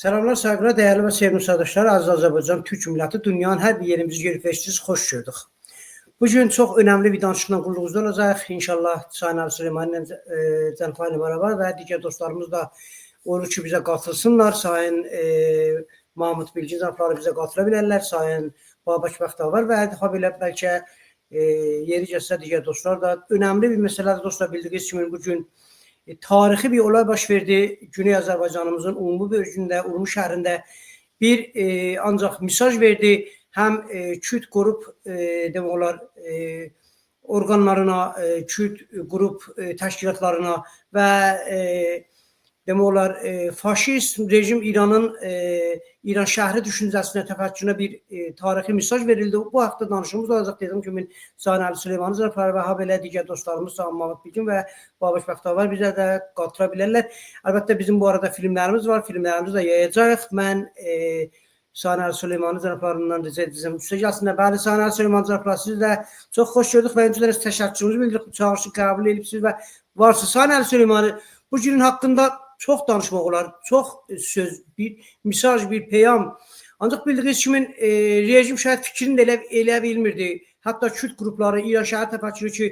Selamlar, saygılar, değerli ve sevgili arkadaşlar. Aziz Azərbaycan Türk milləti dünyanın hər bir yerimizi görüb eşitsiniz, xoş gördük. Bugün çox önemli bir danışıqla qulluğunuzda olacaq. İnşallah Sayın Ali Süleyman Cəlfay ilə beraber və digər dostlarımız da olur ki, bizə qatılsınlar. Sayın Mahmud Bilgin Cəlfayı bizə qatıla bilərlər. Sayın Babək Bəxtavar və belə bəlkə yeri gəlsə digər dostlar da önemli bir məsələdir dostlar. Bildiyiniz kimi bugün tarihi bir olay baş verdi. Güney Azərbaycanımızın umumi bölgündə, Urmuş şəhərində bir ancaq mesaj verdi. Həm Kürt qrup demək olar orqanlarına, Kürt qrup təşkilatlarına və demək olar faşist rejim İran şəhri düşüncəsinə, təfəkkürünə bir tarixi mesaj verildi. Bu haqda danışığımız olacaq. Dedim ki, Sayın Ali Süleyman Cəlfay və belə digər dostlarımız Sayın Mahmud Bilgin və Babək Bəxtavar bizə də qatıla bilərlər. Əlbəttə bizim bu arada filmlərimiz var. Filmlərimizi də yayacağıq. Mən Sayın Ali Süleyman Cəlfay'dan rica edəcəm. Üstə gəlsinlər. Bəli, Sayın Ali Süleyman Cəlfay, siz də çox xoş gördük və öncədən təşəkkürümüzü bildiririk. Çağırışı qəbul edibsiniz və varsınız. Sayın Ali Süleyman, bu günün haqqında çox danışmaq olar. Çox söz, bir mesaj, bir peyam. Ancaq bildiyiniz kimi rejim şəhət fikrini də elə bilmirdi. Hətta Kürt qrupları, İran şəhər təfəkkürü ki,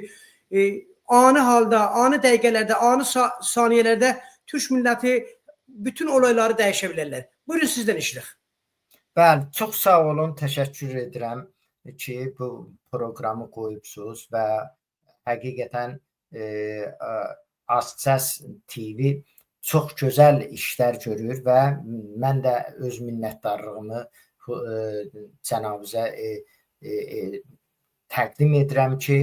ani halda, ani dəqiqələrdə, ani saniyələrdə Türk milləti bütün olayları dəyişə bilərlər. Buyurun, sizdən eşidirik. Bəli, çox sağ olun, təşəkkür edirəm ki, bu proqramı qoyubsunuz və həqiqətən AzSəs TV çox gözəl işlər görür və mən də öz minnətdarlığımı cənabınıza təqdim edirəm ki,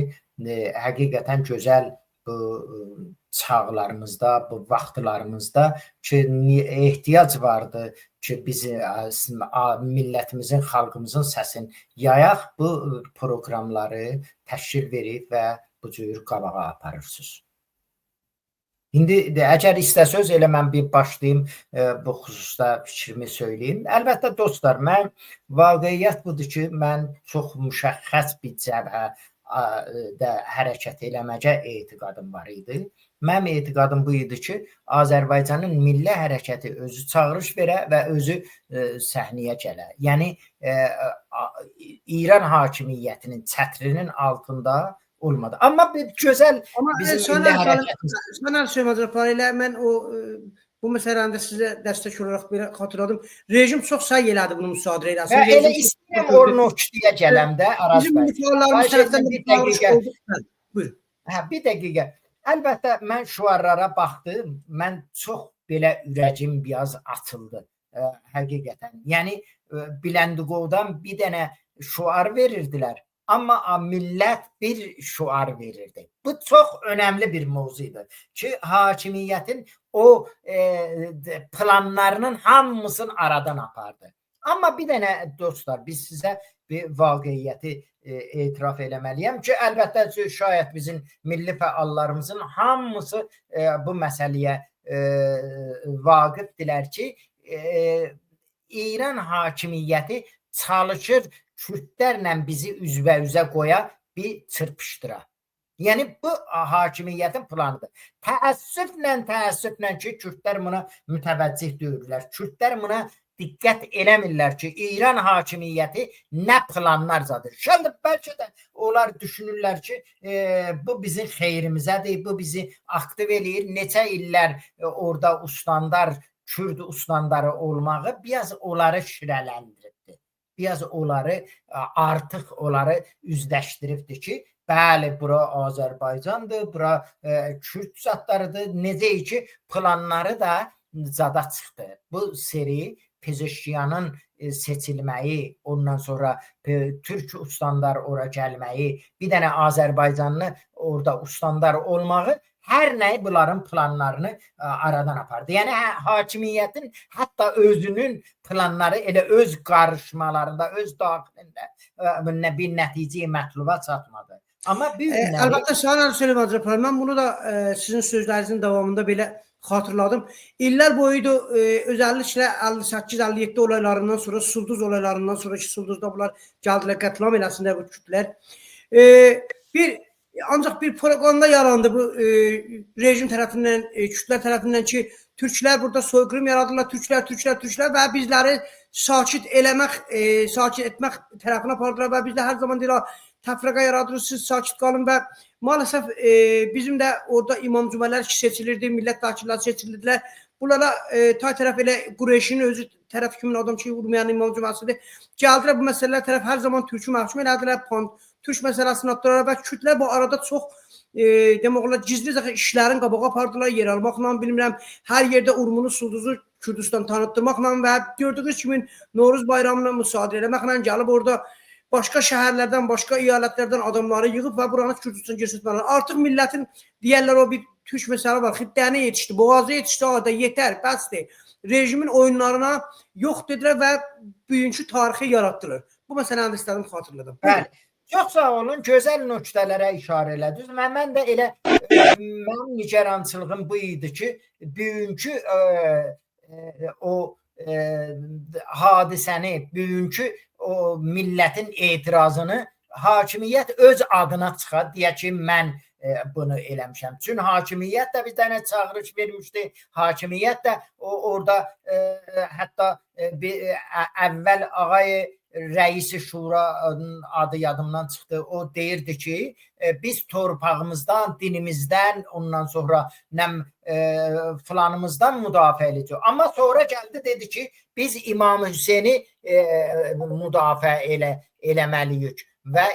həqiqətən gözəl bu çağlarımızda, bu vaxtlarımızda ki, ehtiyac vardı ki, biz millətimizin, xalqımızın səsini yayaq, bu proqramları təşkil verib və bu cür qabağa aparırsınız. İndi əgər istəsəz elə mən bir başlayayım bu xüsusda fikrimi söyləyim. Əlbəttə dostlar, mən vaqiət budur ki, mən çox müşəxəs bir cəbhədə hərəkət eləməcə etiqadım var idi. Mənim etiqadım bu idi ki, Azərbaycanın milli hərəkəti özü çağırış verə və özü səhnəyə gələ. Yəni İran hakimiyyətinin çətrinin altında olmadı. Amma bir gözəl bizim milli hərəkətimiz. Sayın Süleyman Cəlfay ilə mən bu məsələndə sizə dəstək olaraq belə xatırladım. Rejim çox səy elədi bunu müsadirə eləsin. Elə istəyirəm Ornoçduya gələm də Araz bəy. Bizim müsadirələrimiz tərəfdən bir dəqiqə. Əlbəttə, mən şüarlara baxdım. Mən çox belə ürəcim biraz açıldı. Həqiqətən. Yəni, Biləndiqovdan bir dənə şüar verirdilər. Amma millət bir şüar verirdi. Bu çox önəmli bir mövzudur ki, hakimiyyətin o planlarının hamısını aradan apardı. Amma bir dənə dostlar, biz sizə bir vaqiyyəti etiraf eləməliyəm ki, əlbəttə şayət bizim milli fəallarımızın hamısı bu məsələyə vaqifdirlər ki, İran hakimiyyəti çalışır Kürtlərlə bizi üzbə-üzə qoya bir çırpışdıra. Yəni, bu hakimiyyətin planıdır. Təəssüflə ki, Kürtlər buna mütəvəccih deyirlər. Kürtlər buna diqqət eləmirlər ki, İran hakimiyyəti nə planlar zadır. Şəndə bəlkə də onlar düşünürlər ki, bu bizim xeyrimizədir, bu bizi aktiv eləyir. Neçə illər orada ustandar, Kürt ustandarı olmağı biraz onları şirələndiribdir. Biraz onları, artıq onları üzləşdiribdir ki, bəli, bura Azərbaycandır, bura Kürt zatlarıdır. Necə ki, planları da zada çıxdı. Bu seri Pezeşkiyanın seçilməyi, ondan sonra Türk ustandar ora gəlməyi, bir dənə Azərbaycanlı orada ustandar olmağı, hər nəyi bunların planlarını aradan apardı. Yəni, hakimiyyətin hətta özünün planları elə öz qarışmalarında, öz daxilində bir nəticəyə mətluba çatmadı. Amma bir günləri... Əlbəttə, Sayın Ali Süleyman Cəlfay, mən bunu da sizin sözlərinizin davamında belə xatırladım. İllər boyuydu, özəlliklə 58-57 olaylarından sonra, Sulduz olaylarından sonra ki, Sulduzda bunlar gəldilər, qətlam eləsinlər bu Kürtlər. Ancaq bir propaganda yarandı bu rejim tərəfindən, Kürtlər tərəfindən ki, Türklər burada soyqırım yaradırlar, Türklər və bizləri sakit etmək tərəfinə apardılar və biz də hər zaman deyirlər, təfrəqə yaradırır, siz sakit qalın və maalesef bizim də orada imam cümələr seçilirdi, millət vəkilləri seçilirdilər. Bunlara tay tərəf elə Qureyşinin özü tərəf kimin adam ki, vurmayan imam cüməsidir. Gəldilər bu məsələlər tərəf hər zaman türkü məhkum elədilər, türk məsələsini atdılar və kütlər bu arada çox demək olar gizli işlərin qabağa apardılar, yer almaqla, bilmirəm, hər yerdə Urmunu, Sulduzu Kürdistan tanıtdırmaqla və gördüyünüz kimi Novruz bayramına müsadirə eləməklə gəlib orada başqa şəhərlərdən, başqa əyalətlərdən adamları yığıb və buranı Kürdistan göstərmələr. Artıq millətin deyərlər o bir türk məsələ var, xiddəni yetişdi, boğazı yetişdi, ada yetər, bəsdir. Rejimin oyunlarına yox dedilər və bugünkü tarixi yaratdılar. Bu məsələni də istədim xatırladım. Bəli. Çox sağ olun, gözəl nöqtələrə işarə elədiniz. Mən də elə mənim nigerançılığım bu idi ki, bugünkü o hadisəni, bugünkü o millətin etirazını hakimiyyət öz adına çıxar, deyək ki, mən bunu eləmişəm. Çünki hakimiyyət də bir dənə çağırış vermişdi. Hakimiyyət də orada hətta əvvəl ağay Rəisi Şuranın adı yadımdan çıxdı. O deyirdi ki, biz torpağımızdan, dinimizdən, ondan sonra filanımızdan müdafiə edəcəyik. Amma sonra gəldi dedi ki, biz İmam Hüseyni müdafiə eləməliyik və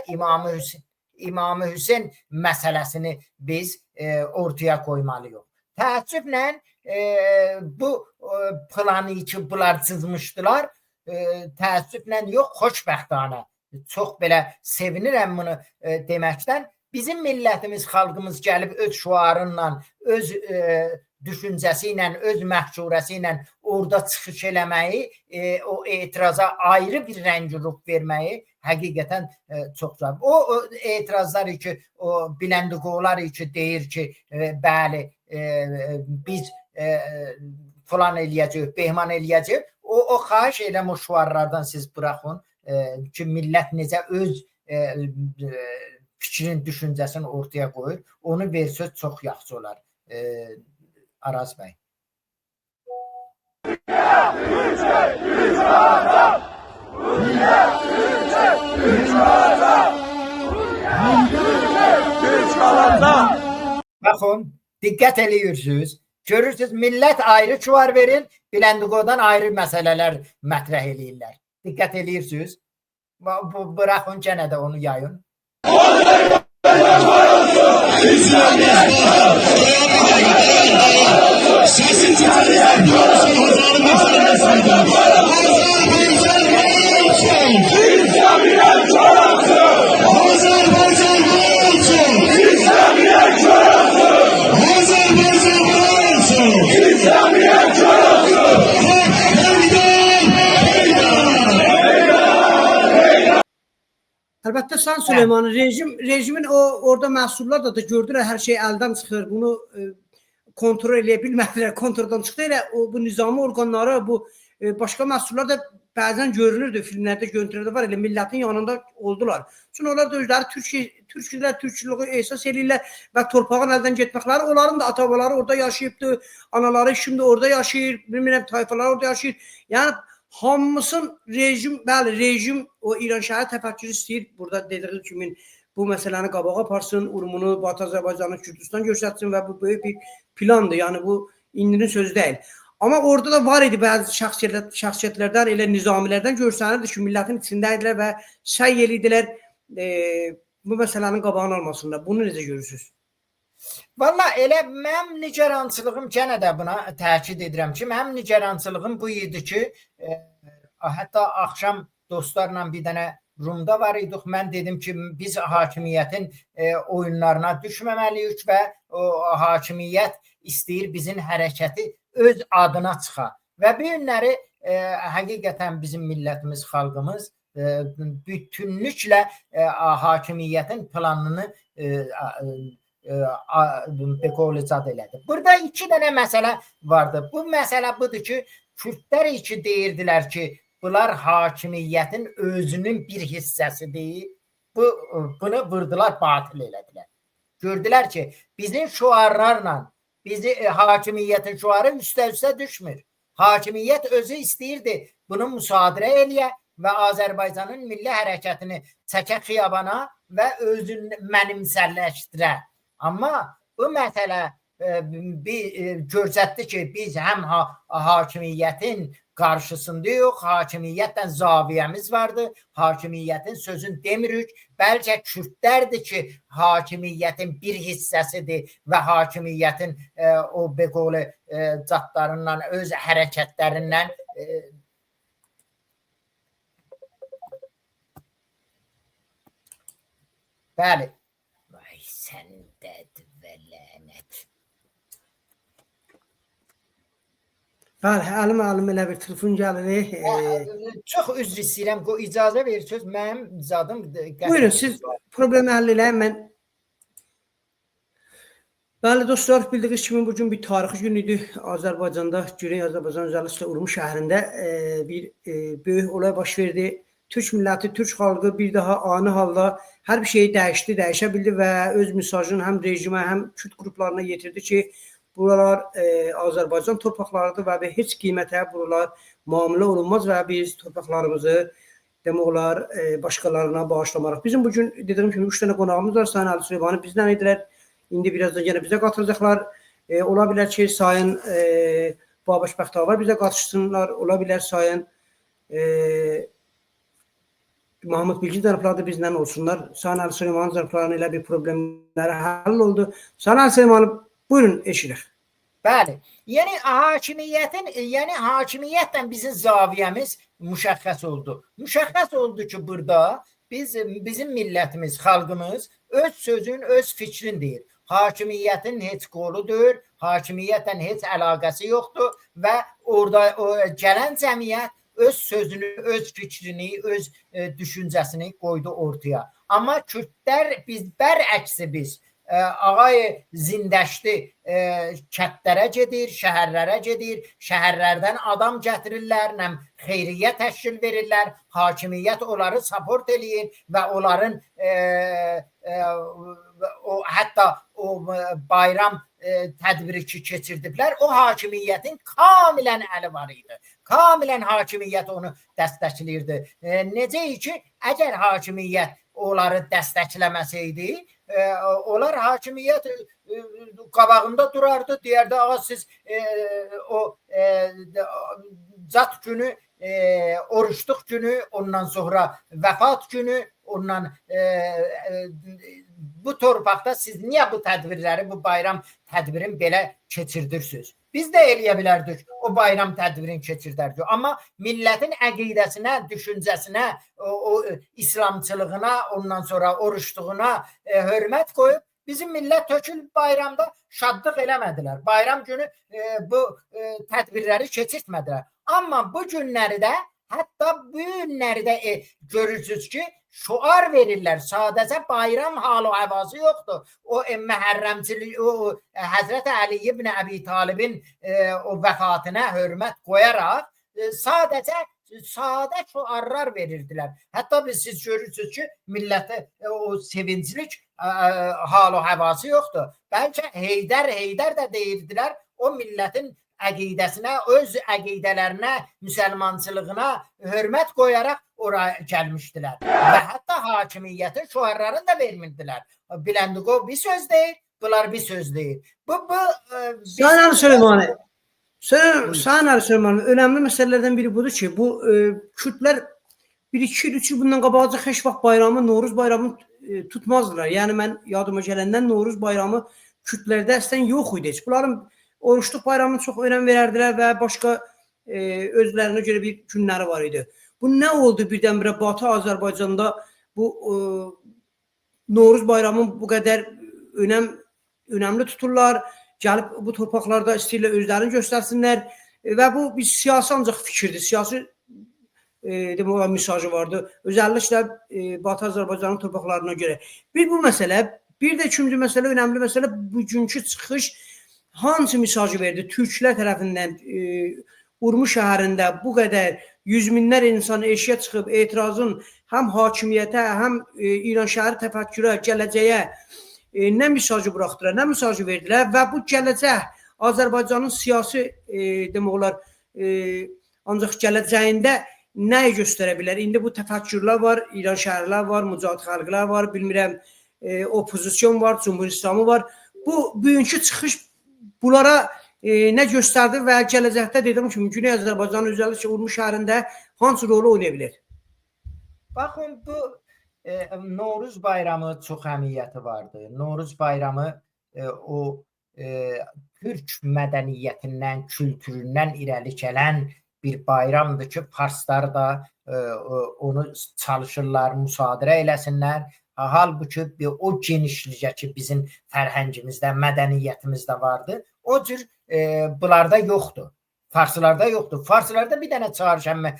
İmam Hüseyn məsələsini biz ortaya qoymalıyıq. Təəssüflə bu planı ki, bunlar çizmişdilər, təəssüflə yox, xoşbəxtanə. Çox belə sevinirəm bunu deməkdən. Bizim millətimiz, xalqımız gəlib öz şüarınla, öz düşüncəsi ilə, öz məhşurəsi ilə orada çıxış eləməyi, o etiraza ayrı bir rəng-ruh verməyi həqiqətən çox güzel. O etirazlar ki, o Biləndikoğlar ki, deyir ki, bəli, biz falan eləyəcəyik, behman eləyəcəyik. O xahiş eləm o şüarlardan siz buraxın ki, millət necə öz fikrin, düşüncəsini ortaya qoyur. Onu versəz çox yaxşı olar. Araz bəy. Baxın, diqqət eləyirsiniz. Görürsünüz, millət ayrı şüar verir, Biləndikoğdan ayrı məsələlər mətrəh eləyirlər. Diqqət eləyirsiniz. Bıraxın, gənə də onu yayın. Əlbəttə San Süleyman rejimin orada məhsullar da gördülər, hər şey əldən çıxır. Bunu kontrol eləyə bilmədilər, kontroldan çıxdı. Elə bu nizami orqanları, bu başqa məhsullar da bəzən görünürdü, filmlərdə, görüntülərdə var. Elə millətin yanında oldular. Çünki onlar da özləri türkçülüğü ehsas edirlər və torpağın əldən getməkləri, onların da atabaları orada yaşayıbdı, anaları şimdi orada yaşayır, bilmirəm, tayfalar orada yaşayır. Yəni hamısın rejim, bəli, rejim o İran şəhər təfəkkürü istəyir. Burada dediği kimi bu məsələni qabağa aparsın, Urmunu, Batı Azərbaycanı, Kürdistan göstərsin və bu böyük bir plandır. Yəni bu indinin sözü deyil. Amma orada da var idi bəzi şəxsiyyətlərdən, elə nizamilərdən görsənirdi ki, millətin içindəydilər və səy elədilər bu məsələnin qabağını almasında. Bunu necə görürsünüz? Valla elə mənim nigerançılığım gənə də buna təkid edirəm ki, mənim nigerançılığım bu idi ki, hətta axşam dostlarla bir dənə Rumda var idik. Mən dedim ki, biz hakimiyyətin oyunlarına düşməməliyik və o hakimiyyət istəyir bizim hərəkəti öz adına çıxa. Və bu günləri həqiqətən bizim millətimiz, xalqımız bütünlüklə hakimiyyətin planını beqolicad elədi. Burada iki dənə məsələ vardı. Bu məsələ budur ki, Kürdlər ki deyirdilər ki, bunlar hakimiyyətin özünün bir hissəsidir. Bunu vurdular, batıl elədilər. Gördülər ki, bizim şüarlarla bizi hakimiyyətin şüarı üstə düşmür. Hakimiyyət özü istəyirdi bunu müsadirə eləyə və Azərbaycanın milli hərəkətini çəkə xiyabana və özünü mənimsəlləşdirə. Amma bu məsələ göstərdi ki, biz həm hakimiyyətin qarşısında yox, hakimiyyətlə zaviyəmiz vardı, hakimiyyətin sözünü demirik, bəlkə Kürdlərdir ki, hakimiyyətin bir hissəsidir və hakimiyyətin o beqolu zatlarından, öz hərəkətlərindən bəli. Vay səndədir və lənət. Bəli, Əli elə bir telefon gəlir. Çox üzr istəyirəm, icazə verirsiniz, mənim zadım. Buyurun, siz problemi həll eləyin, mən. Bəli dostlar, bildiyiniz kimi bugün bir tarixi gün idi. Azərbaycanda, Güney Azərbaycan üzərində Urmuş şəhərində bir böyük olay baş verdi. Türk milləti, Türk xalqı bir daha ani halda hər bir şeyi dəyişdi, dəyişə bildi və öz mesajını həm rejimə, həm Kürt qruplarına yetirdi ki, buralar Azərbaycan torpaqlarıdır və heç qiymətə buralar müamilə olunmaz və biz torpaqlarımızı demək olar başqalarına bağışlamarıq. Bizim bugün dediyim kimi 3 dənə qonağımız var. Sayın Ali Süleymanı bizdən idilər. İndi birazdan yenə bizə qatılacaqlar. Ola bilər ki, Sayın Babaş Bəxtavar bizə qatışsınlar. Ola bilər Sayın Mahmud Bilgi tərəfləri də bizdən olsunlar. Sayın Ali Süleymanın tərəflərinin elə bir problemləri həll oldu. Sayın Ali Süleymanı buyurun, eşidirik. Bəli. Yəni hakimiyyətlə bizim zaviyəmiz müşəxəs oldu. Müşəxəs oldu ki, burada bizim millətimiz, xalqımız öz sözün, öz fikrin deyir. Hakimiyyətin heç qoludur, hakimiyyətlə heç əlaqəsi yoxdur və orada gələn cəmiyyət öz sözünü, öz fikrini, öz düşüncəsini qoydu ortaya. Amma Kürdlər bərəksi biz ağay zindəşdi, kətlərə gedir, şəhərlərə gedir, şəhərlərdən adam gətirirlər, xeyriyyə təşkil verirlər, hakimiyyət onları support eləyir və onların hətta o bayram tədbiri ki keçirdiblər, o hakimiyyətin kamilən əli var idi. Kamilən hakimiyyət onu dəstəkləyirdi. Necə ki, əgər hakimiyyət onları dəstəkləməsəydi, onlar hakimiyyət qabağında durardı, deyərdi, ağa siz o zat günü, oruçluq günü, ondan sonra vəfat günü, ondan bu torpaqda siz niyə bu tədbirləri, bu bayram tədbirin belə keçirdirsiniz? Biz də eləyə bilərdik, o bayram tədbirini keçirdərdik. Amma millətin əqidəsinə, düşüncəsinə, o İslamçılığına, ondan sonra oruçluğuna hörmət qoyub, bizim millət tökül bayramda şadlıq eləmədilər. Bayram günü bu tədbirləri keçirtmədilər. Amma bu günləri də, hətta bu günləri də görürsünüz ki, şuar verirlər. Sadəcə bayram halı həvası yoxdur. O məhərrəmçilik, o Həzrət Əli ibn Əbi Talibin o vəfatına hörmət qoyaraq sadə şuarlar verirdilər. Hətta siz görürsünüz ki, millətə o sevinclik halı həvası yoxdur. Bəlkə Heydər də deyirdilər, o millətin əqidəsinə, öz əqidələrinə, müsəlmançılığına hörmət qoyaraq oraya gəlmişdilər. Və hətta hakimiyyətin şüarlarını da vermirdilər. Bilendiqo bir söz deyir, bunlar bir söz deyir. Sayın Ali Süleymanı, Sayın Ali Süleymanı, önemli məsələlərdən biri budur ki, bu Kürdlər 1-2 il bundan qabaqcaq heç vaxt bayramı, Novruz bayramı tutmazdılar. Yəni mən yadıma gələndən Novruz bayramı Kürdlərdə əslən yox idi. Bunların oruçluq bayramına çox önəm verərdilər və başqa özlərinə görə bir günləri var idi. Bu nə oldu birdən-birə Batı Azərbaycanda bu Novruz bayramını bu qədər önəmli tuturlar, gəlib bu torpaqlarda istəyirlər özlərini göstərsinlər və bu bir siyasi ancaq fikirdir, siyasi demək olar mesajı vardı. Özəlliklə Batı Azərbaycanın torpaqlarına görə. Bir bu məsələ, bir də ikinci məsələ, önəmli məsələ bugünkü çıxış hansı mesajı verdi Türklər tərəfindən Urmuş şəhərində bu qədər yüz minlər insan eşiyə çıxıb etirazın həm hakimiyyətə, həm İran şəhəri təfəkkürə, gələcəyə nə mesajı buraxdılar, nə mesajı verdilər və bu gələcək Azərbaycanın siyasi demək olar ancaq gələcəyində nəyi göstərə bilər? İndi bu təfəkkürlər var, İran şəhərlər var, mücahid xalqlar var, bilmirəm, opozisiyon var, Cumhur İslamı var. Bu bugünkü çıxış bunlara nə göstərdi və gələcəkdə dedim ki, Güney Azərbaycanın özəlliklə Urmuş şəhərində hansı rolu oynaya bilər? Baxın, bu Novruz bayramı çox əhəmiyyəti vardı. Novruz bayramı o Türk mədəniyyətindən, kültüründən irəli gələn bir bayramdır ki, farslar da onu çalışırlar, müsadirə eləsinlər. Halbuki o genişlikə ki, bizim fərhəngimizdə, mədəniyyətimizdə vardı, o cür bunlarda yoxdur. Farslarda yoxdur. Farslarda bir dənə çarşənbə,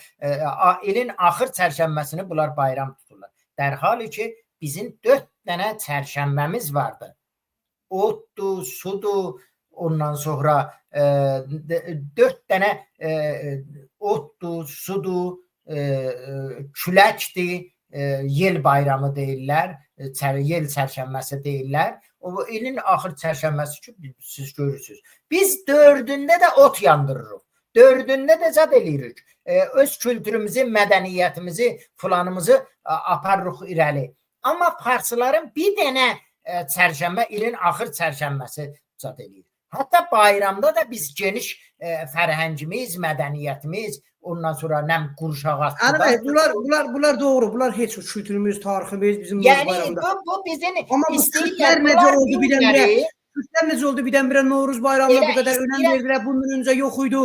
ilin axır çərşənbəsini bunlar bayram tuturlar. Dərhali ki, bizim 4 dənə çərşənbəmiz vardı. Otdur, sudur, ondan sonra 4 dənə otdur, sudur, küləkdir, yel bayramı deyirlər, yel çərşənbəsi deyirlər. O ilin axır çərşənbəsi ki, siz görürsünüz. Biz 4-ündə də ot yandırırıq. 4-ündə də zad eləyirik. Öz kültürümüzü, mədəniyyətimizi, planımızı aparırıq irəli. Amma farsların bir dənə çərşənbə, ilin axır çərşənbəsi zad eləyir. Hətta bayramda da biz geniş fərhəngimiz, mədəniyyətimiz, ondan sonra nəm Qurşağatçılar. Bunlar doğru. Bunlar heç kültürümüz, tariximiz bizim bayramda. Yəni bu bizim amma bu Kürtlər necə oldu birdən-birə? Kürtlər necə oldu birdən-birə Novruz bayramına bu qədər önəm verdilər? Bundan öncə yox idi.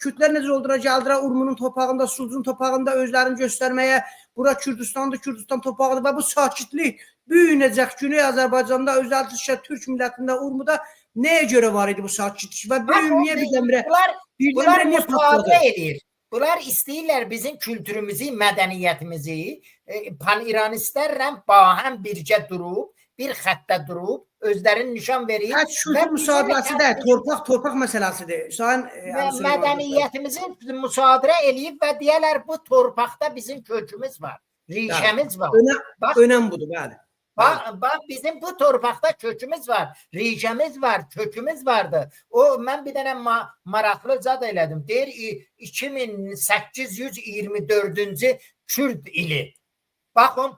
Kürtlər necə oldular, gəldilər Urmunun torpağında, Sucun torpağında özlərini göstərməyə. Bura Kürdistandır, Kürdistan torpağıdır və bu sakitlik büyünəcək. Güney Azərbaycanda, özəlliklə Türk millətində, Urmuda nəyə görə var idi bu sakitlik və büyümüyə birdən-birə niyə patladı? Bunlar istəyirlər bizim kültürümüzü, mədəniyyətimizi pan-İranistlərlə bahəm birgə durub, bir xəttə durub, özlərinin nişan verir. Kültür müsadirəsi də, torpaq məsələsidir. Mədəniyyətimizi müsadirə eləyib və deyərlər bu torpaqda bizim kökümüz var, rişəmiz var. Önəm budur, bəli. Bax, bizim bu torpaqda kökümüz var, rişəmiz var, kökümüz vardı. Mən bir dənə maraqlı zad elədim. Deyir 2824-cü Kürd ili. Baxın,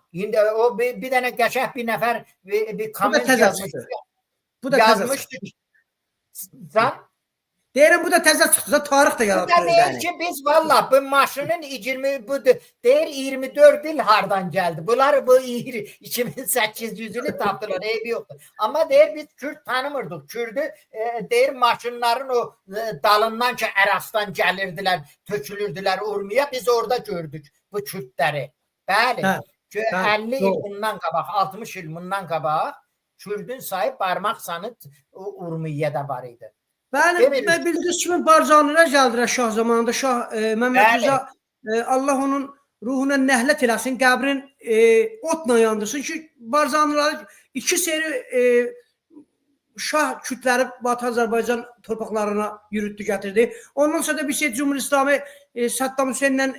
o bir dənə qəşəng bir nəfər bir komment yazmışdı. Bu da yazmışdı. Deyirəm, bu da təzə çıxdı, tarix də yaratdı. Deyir ki, biz valla bu maşının 24 il hardan gəldi. Bunlar bu 2800-ünü tapdılar, eybi yoxdur. Amma deyir, biz Kürd tanımırdıq. Kürdü, deyir, maşınların o dalından ki, Ərastan gəlirdilər, tökülürdülər Urmiya, biz orada gördük bu Kürdləri. Bəli, 50 il bundan qabaq, 60 il bundan qabaq Kürdün sayı parmaq sanı Urmiyədə var idi. Bəli, bildiyiniz kimi Barzanilər gəldilər Şah zamanında. Şah Məmməd Rza, Allah onun ruhuna nəhlət eləsin, qəbrin otla yandırsın ki, Barzanilər 2 seri Şah Kürdləri Batı Azərbaycan torpaqlarına yürütdü, gətirdi. Ondan sonra da bir şey Cumhur İslamı Saddam Hüseynlə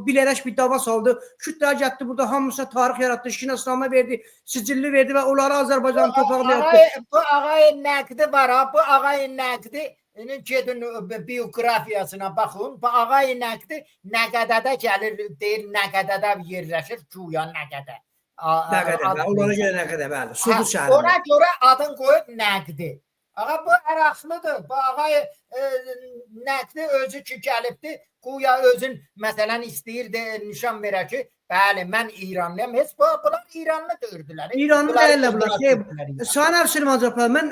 bilərək bir dava saldı. Kürdlər getdi burada hamısı tarix yaratdı, şinaslama verdi, sicilli verdi və onları Azərbaycan torpağına yaptı. Bu ağayın nəqdi var ha, bu ağayın nəqdi, gedin biografiyasına baxın, bu ağayın nəqdi Nəqədədə gəlir, deyir Nəqədədə yerləşir, güya Nəqədə. Nəqədə, onlara görə Nəqədə, bəli, Sucud şəhərində. Ona görə adın qoyub Nəqdi. Ağa bu əraqlıdır, bu ağay nəqdi özü ki gəlibdir, güya özün məsələn istəyirdi nişan verə ki, bəli mən İranlıyam, heç bunlar İranlı dördülər. İranlı deyirlər bunlar. Sayın Əfsəlim Hacıplar, mən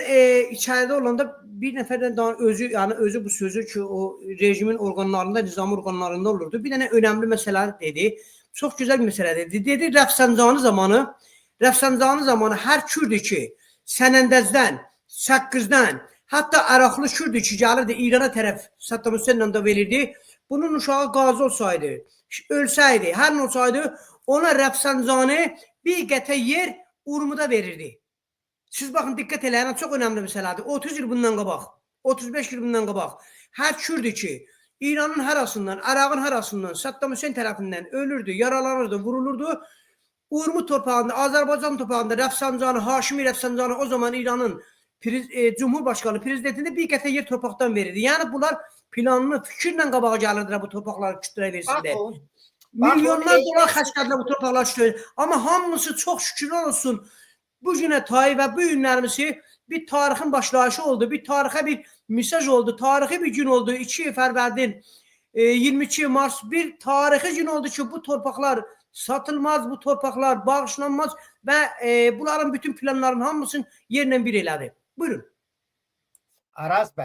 içəridə olanda bir nəfərdən daha özü bu sözü ki o rejimin orqanlarında, nizam orqanlarında olurdu. Bir dənə önəmli məsələ dedi. Çox gözəl bir məsələ dedi. Dedi Rəfsancanı zamanı hər Kürdü ki Sənəndəzdən, Səkkizdən, hətta Əraqlı Kürdü ki gəlirdi İrana tərəf Saddam Hüseynlə də verirdi. Bunun uşağı qazi olsaydı, ölsəydi, hər nə olsaydı ona Rəfsancanı bir qətə yer Urmuda verirdi. Siz baxın, diqqət eləyin, çox önəmli məsələdir. 30 il bundan qabaq, 35 il bundan qabaq hər Kürdü ki İranın harasından, Əraqın harasından, Saddam Hüseyn tərəfindən ölürdü, yaralanırdı, vurulurdu. Urmu torpağında, Azərbaycan torpağında Rəfsancanı, Haşimi Rəfsancanı o zaman İranın Cumhurbaşkanı prezidentində bir qəti yer torpaqdan verirdi. Yəni bunlar planlı fikirlə qabağa gəlirdilər bu torpaqları kütləyə versinlər. Milyonlar dolar xərclədilər bu torpaqları kütləyə. Amma hamısı çox şükürlər olsun bu günə tay və bu günlərimizi bir tarixin başlayışı oldu. Bir tarixə bir mesaj oldu. Tarixi bir gün oldu. 2 fərvərdin 22 mart bir tarixi gün oldu ki bu torpaqlar satılmaz, bu torpaqlar bağışlanmaz və bunların bütün planların hamısını yerlə bir elədi. Buyurun. Araz bəy.